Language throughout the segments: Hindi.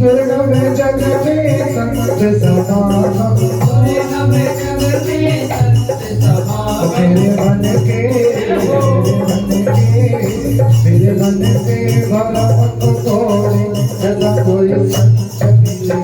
दुर्गम जग में संत समागम, मेरे मन के भला मत तोड़े, ऐसा कोई संत मिले।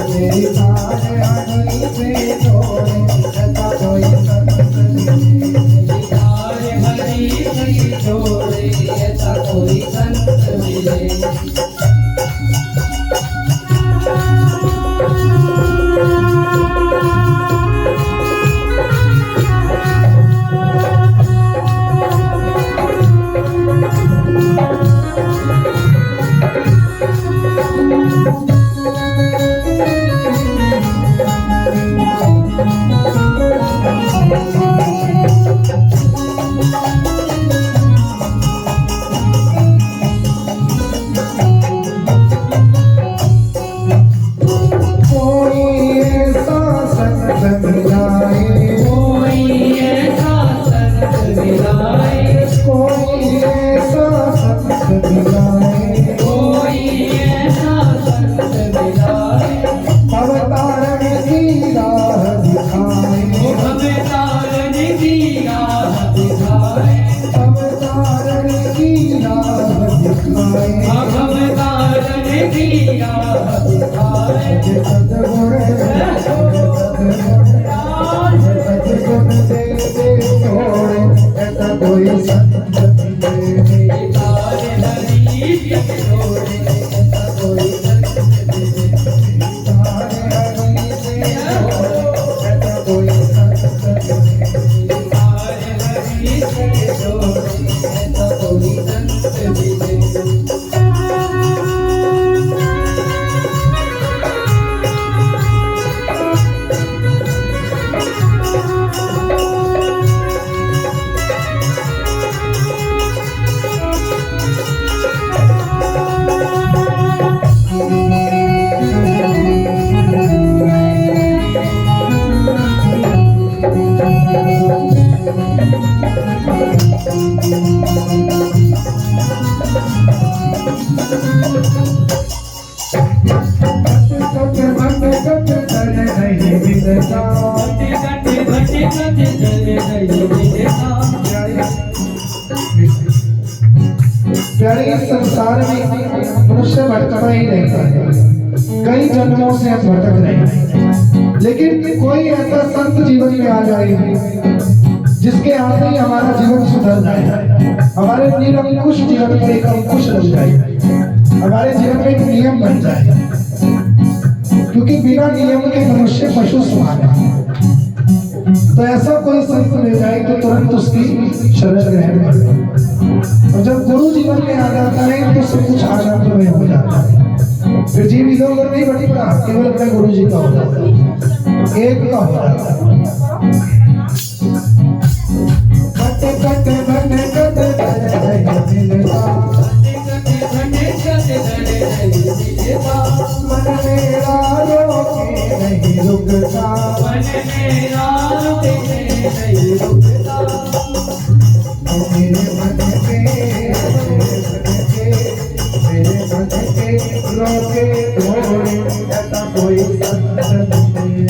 मेरी सारे हरि से जोड़े, ऐसा कोई संत मिले। प्यारे इस संसार में मनुष्य भटकता ही रहता है, कई जन्मों से हम भटक रहे हैं, लेकिन कोई ऐसा संत जीवन में आ जाए जिसके आते ही हमारा जीवन सुधर जाए, हमारे निरंकुश जीवन में एक अंकुश लग जाए, हमारे जीवन में एक नियम बन जाए, क्योंकि बिना नियम के मनुष्य पशु समान है। तो ऐसा कोई संत मिल जाए तो तुरंत उसकी शरण ग्रहण कर, और जब गुरु जीवन में आ जाता है तो सब कुछ आनंद में हो जाता है, फिर जीव इधर उधर नहीं भटकता, केवल अपने गुरु जी का हो जाता है, एक का हो जाता है। मन मेरा रोके नहीं रुकता, मन मेरा रोके नहीं रुकता। मेरे मन के रोके थोड़े ऐसा कोई संत नहीं।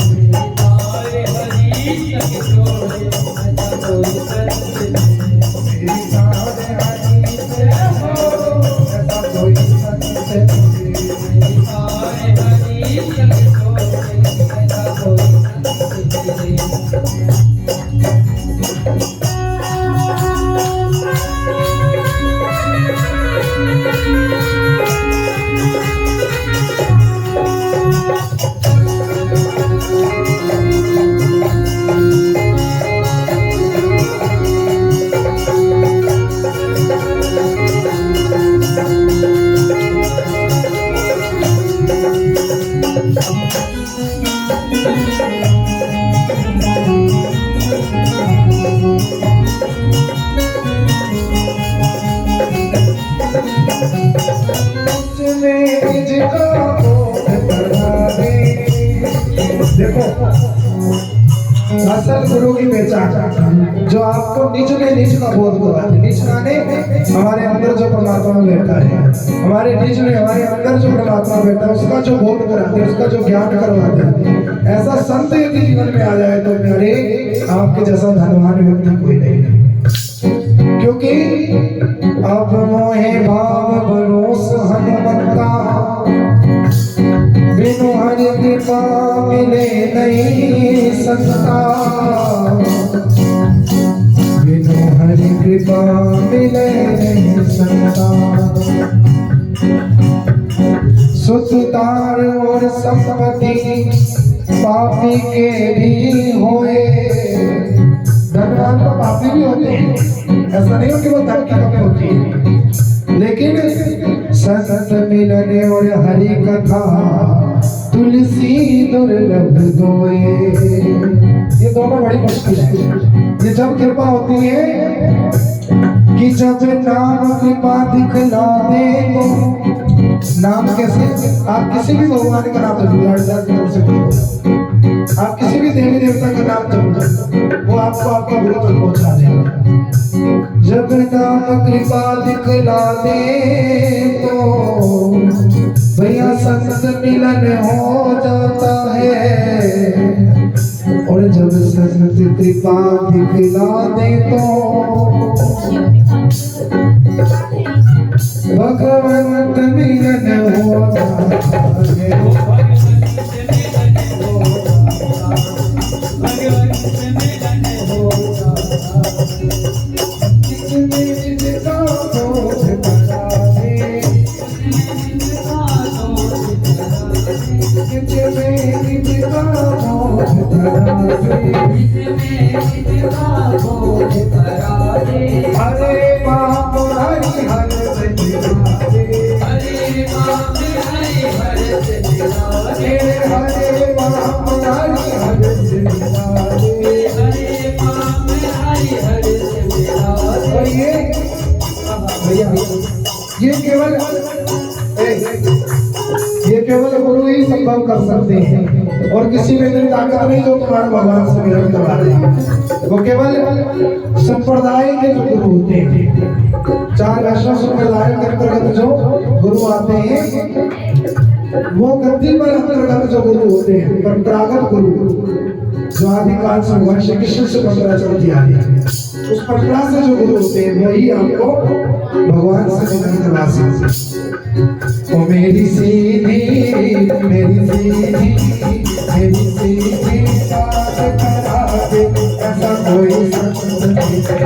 तारे हरी संग छोड़े ऐसा कोई संत नहीं। मेरी तारे हरी से हो ऐसा कोई संत नहीं। तारे हरी संग छोड़े ऐसा कोई संत नहीं। देखो असल गुरु की पहचान जो आपको निज में निज का बोध करवाते। निज माने हमारे अंदर जो परमात्मा बैठा है, हमारे निज में हमारे अंदर जो परमात्मा बैठा है उसका जो बोध कराते हैं, उसका जो ज्ञान करवाते हैं। ऐसा संत यदि जीवन में आ जाए तो मेरे आपके जैसा धनवान व्यक्ति कोई नहीं है। क्योंकि अब मोहे भाव भरोस हनुमंता, बिनु हरि कृपा मिले नहीं संता, बिनु हरि कृपा मिले नहीं संता। सुतदार और संपत्ति पापी के भी होए। धनवान तो पापी भी होते हैं, ऐसा नहीं हो कि वो धन की कमी होती है, लेकिन सतत मिलने और हरि कथा तुलसी दुर्लभ दोए। ये दोनों बड़ी मुश्किल है। ये जब कृपा होती है कि जब नाम कृपा दिखला दे तो नाम कैसे आप किसी भी भगवान का नाम जरूर आप किसी भी देवी देवता का नाम जरूर वो आपको आपका गुरु तक पहुंचा देगा। जब नाम कृपा दिखला दे तो भैया संत मिलन हो जाता है, और जब संत कृपा दिखला दे तो भगवंत मिलन हो जाता है। हरे बाप हरि हर हरे बाप हरि हर भैया ये केवल गुरु ही संभव कर सकते हैं, और किसी में इतनी ताकत नहीं जो तुम्हारे भगवान से मिलन करवा दे। वो केवल संप्रदाय के जो गुरु होते हैं, चार वैष्णव संप्रदाय के अंतर्गत जो गुरु आते हैं, वो गद्दी पर अंतर्गत जो गुरु होते हैं, परंपरागत गुरु जो आदिकाल से भगवान श्री कृष्ण से परंपरा चलती आ रही है, उस परंपरा से जो गुरु होते हैं वही आपको भगवान से मिलन करवा सकते हैं। ओ मेरी सीधी बात करा दे, ऐसा कोई संत नहीं है।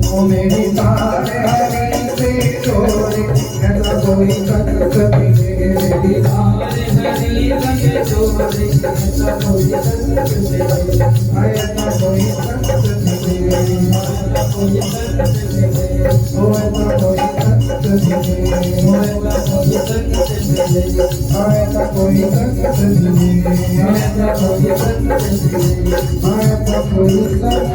ओ मेरी तारे हरि से जोड़े, ऐसा कोई संत नहीं है। मेरी तारे हरि से जोड़े, ऐसा कोई संत नहीं है। ऐसा कोई संत नहीं है। कोई